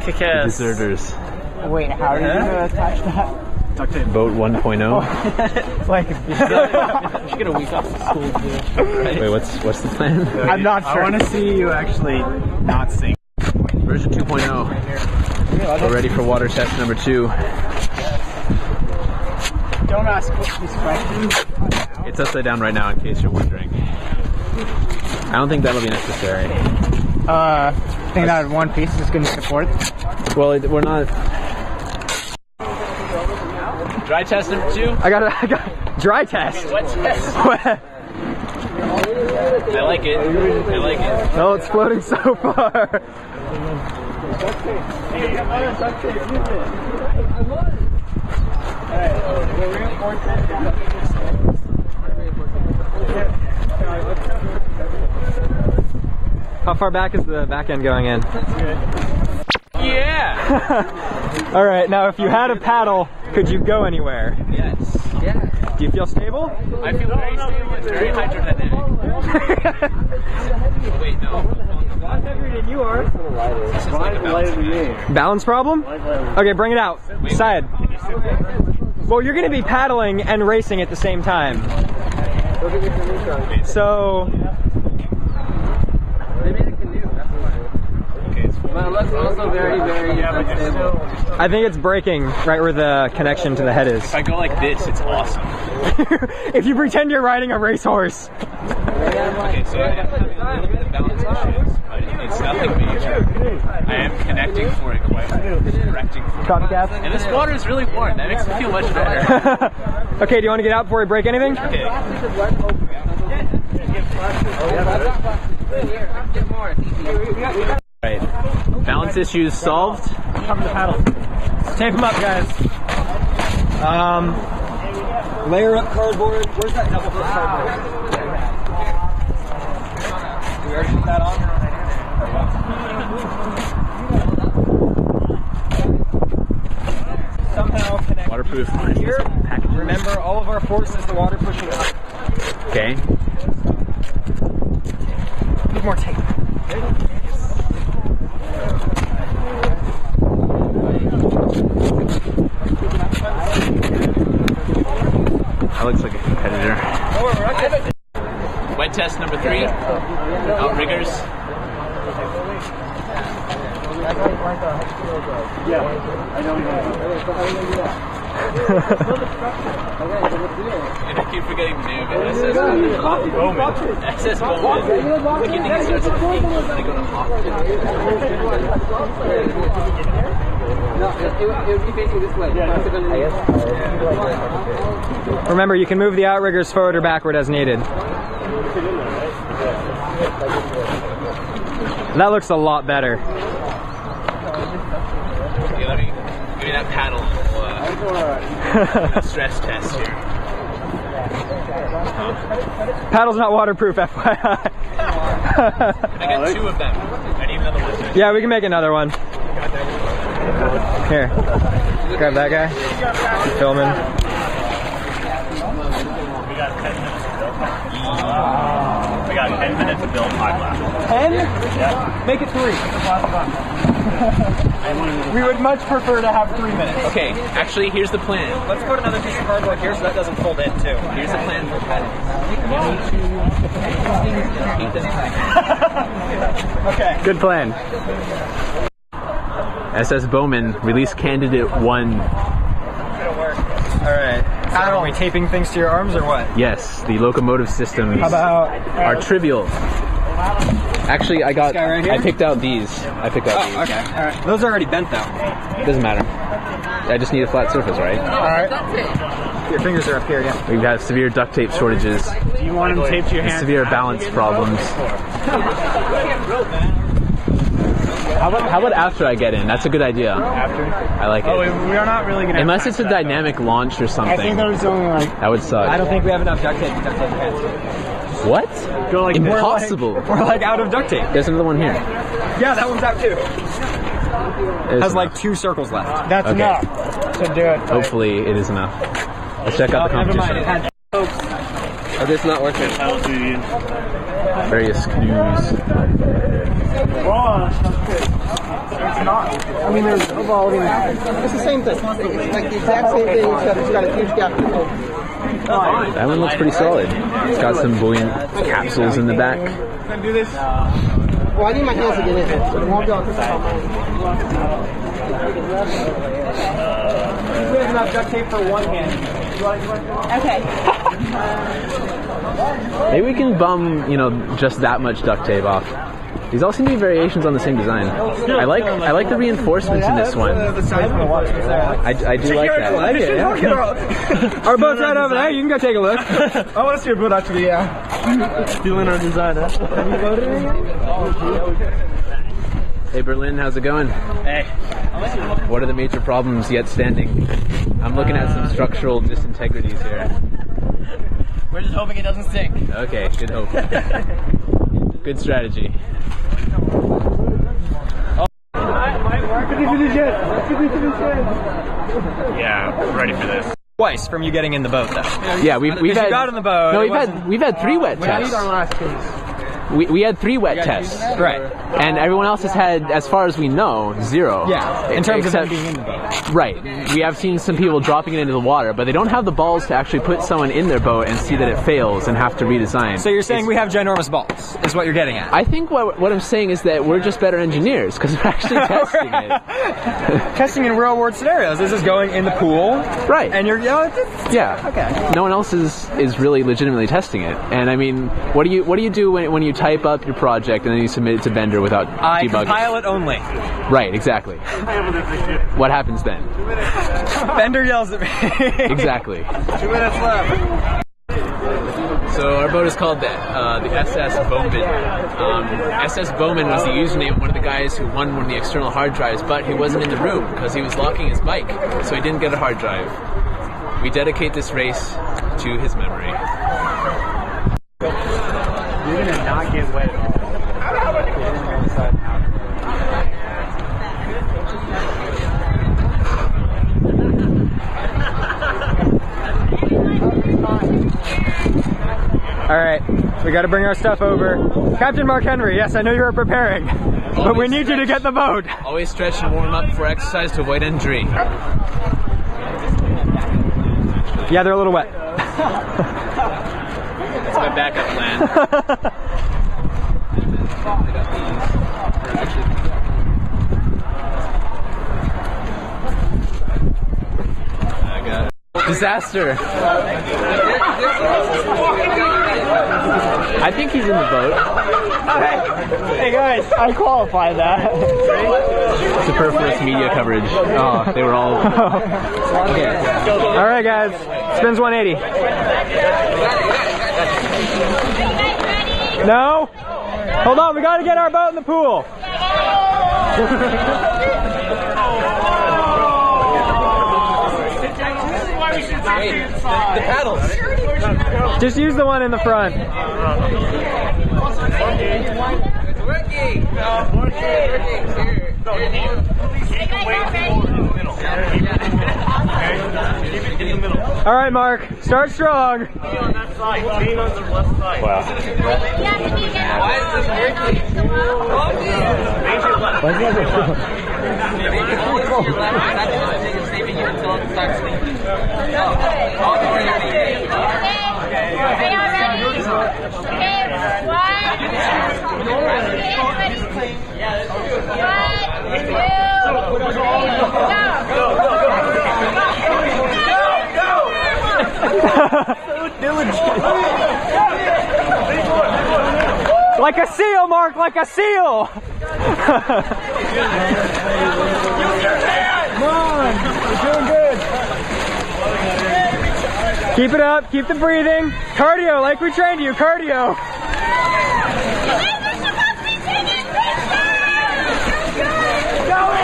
Kick-ass. Deserters. Wait, how are you gonna attach that? Duct tape. Boat 1.0. Like, You should get a week off of school too. Right? Wait, what's the plan? I'm not sure. I want to see you actually not sink. Version 2.0. We're ready for water test number 2. Don't ask these questions. It's upside down right now in case you're wondering. I don't think that'll be necessary. I think that one piece is going to support. Well, we're not... Dry test number 2? I got dry test. Wet test. I like it. I like it. No, it's floating so far. How far back is the back end going in? Yeah! All right, now if you had a paddle, could you go anywhere? Yes. Yeah. Do you feel stable? I feel very stable and very hydrodynamic. Wait, no. I'm heavier than you are. This is like a balance. Balance problem? Okay, bring it out. Side. Well, you're going to be paddling and racing at the same time. So... But it looks also very, very unstable. I think it's breaking right where the connection to the head is. If I go like this, it's awesome. If you pretend you're riding a racehorse. Okay, so I have a little bit of balance issues, but it's nothing major. I am connecting for it quite well. Correcting for it. Copycat. And this water is really warm. That makes me feel much better. Okay, do you want to get out before we break anything? Okay. Right. Balance issues solved. Cover the paddle. Tape them up, guys. Layer up cardboard. Where's that double foot cardboard? We already put that on? Somehow connect. Waterproof. Here, remember all of our force is the water pushing up. Okay. Need more tape. That looks like a competitor. Wet test number 3. Outriggers. And I keep forgetting the name of it. SS Bowman. Like you think it starts with H, and they go to Hawk. No, it would be facing this way. Remember, you can move the outriggers forward or backward as needed. That looks a lot better. Okay, give me that paddle. Stress test here. Paddle's not waterproof, FYI. I got 2 of them. I need another one. Yeah, we can make another one. Here, grab that guy. Keep filming. We got 10 minutes to build 5 laps. 10? Yeah. Make it 3. We would much prefer to have 3 minutes. Okay, actually, here's the plan. Let's put another piece of cardboard here so that doesn't fold in too. Here's the plan for paddling. Okay. Good plan. SS Bowman, release candidate 1. Alright. Are we taping things to your arms or what? Yes, the locomotive systems How about... are trivial. Actually, I right here? I picked out these. Okay, alright. Those are already bent though. Doesn't matter. I just need a flat surface, right? Alright. Your fingers are up here, yeah. We have severe duct tape shortages. Do you want them taped to your and hands? severe balance problems. How about after I get in? That's a good idea. After? I like it. Oh, we are not really going to... Unless it's a dynamic launch or something. I think there's only like... That would suck. I don't think we have enough duct tape to duct tape your hands. What? Go like this. Impossible. We're like out of duct tape. There's another one here. Yeah, that one's out too. It Has like 2 circles left. That's Okay. enough to do it. Hopefully it is enough. Let's check out the Never mind. It competition. had... Oh, this not working. Various canoes. It's not. I mean, there's evolving. It's the same thing. It's like the exact same thing, except it's got a huge gap. That one looks pretty solid. It's got some buoyant capsules in the back. Can I do this? Well, I need my hands to get in. So it won't be on this side. We have enough duct tape for one hand. Maybe we can bum, you know, just that much duct tape off. These all seem to be variations on the same design. I like the reinforcements in this one. The size of the watch. I do like that. like it. Yeah. Our boat's right over there. You can go take a look. I want to see your boat actually, yeah. Stealing our design, huh? Have you voted yet? Hey Berlin, how's it going? Hey. What are the major problems yet standing? I'm looking at some structural disintegrities here. We're just hoping it doesn't sink. Okay, good hope. Good strategy. Yeah, ready for this. Twice from you getting in the boat, though. Yeah, we've had. You got in the boat. No, it we've had 3 wet tests. Our last case. We had 3 wet tests. Right. And everyone else has had, as far as we know, 0. Yeah. In terms of them Except- being in the boat. Right. We have seen some people dropping it into the water, but they don't have the balls to actually put someone in their boat and see that it fails and have to redesign. So you're saying we have ginormous balls, is what you're getting at. I think what I'm saying is that we're just better engineers because we're actually testing it. Testing in real world scenarios. This is going in the pool. Right. And you're, Yeah. Okay. No one else is really legitimately testing it. And I mean, what do you do when you type up your project and then you submit it to Bender without I debugging? compile it only. Right, exactly. What happens then? Bender yells at me. Exactly. 2 minutes left. So our boat is called the SS Bowman. SS Bowman was the username of one of the guys who won one of the external hard drives, but he wasn't in the room because he was locking his bike, so he didn't get a hard drive. We dedicate this race to his memory. You're gonna not get wet at all. All right, we got to bring our stuff over. Captain Mark Henry, yes, I know you were preparing, but we need you to get the boat. Always stretch and warm up before exercise to avoid injury. Yeah, they're a little wet. That's my backup plan. I got it. Disaster. I think he's in the boat. Hey guys, I qualified that. Superfluous media coverage. Oh, they were all. Okay. All right, guys, spins 180. No? Hold on, we got to get our boat in the pool. The paddles. Just use the one in the front. All right, Mark, start strong. On that side, lean on the left side. Wow. Why is this working? Like a seal, Mark, like a seal. Come on, you're doing good. Keep it up, keep the breathing. Cardio, like we trained you, cardio.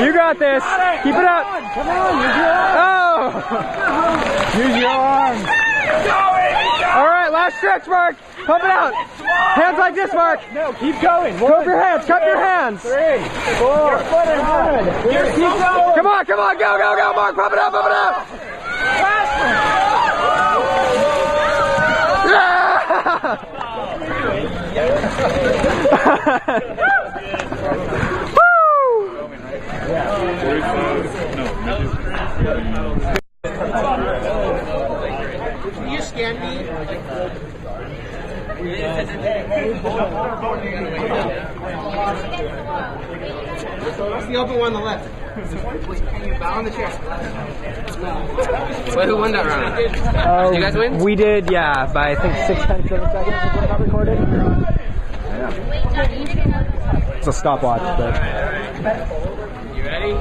You got this. Keep it up. Come on, use your arm. Oh. Use your arm. All right, last stretch, Mark. Pump it out. Hands like this, Mark. No, keep going. Cup your hands, cup your hands. 3, 4. Keep going. Come on, come on, go, go, go, Mark. Pump it up, pump it up. Yeah! Woo! Can you scan me? What's the open one on the left? Can you bow on the chair? Wait, who won that round? Did you guys win? We did, yeah, by I think 6 times 7 seconds is what got recorded. Yeah. It's a stopwatch, but. You ready?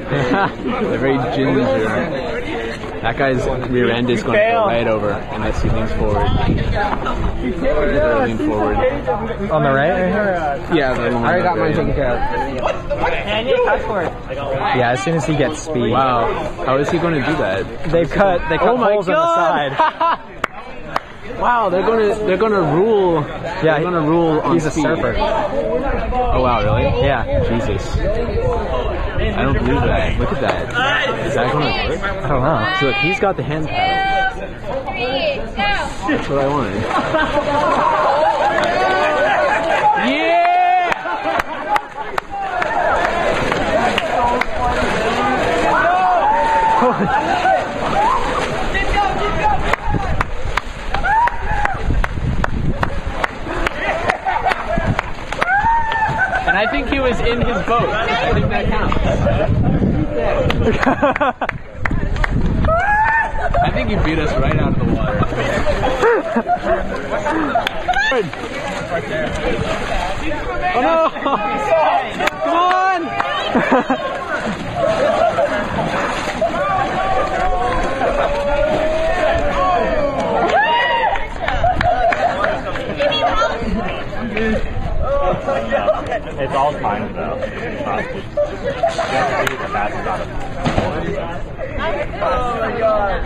They're very ginger. That guy's rear end is going to go right over unless he leans forward. Lean forward. On the right? Yeah, I already got mine taken care of. Yeah, as soon as he gets speed. Wow, how is he going to do that? They cut holes on the side. Wow, they're gonna rule. Yeah, they're gonna rule on he's a speed. surfer. Oh wow, really? Yeah. Jesus. I don't believe that. Look at that. Is that gonna work? I don't know. So look, he's got the hand paddle. 2, 3, go. That's what I wanted. Yeah! And I think he was in his boat. I think that counts. I think he beat us right out of the water. Oh no! Come on! It's all timed though. You have to do the fastest out of it. Oh my god.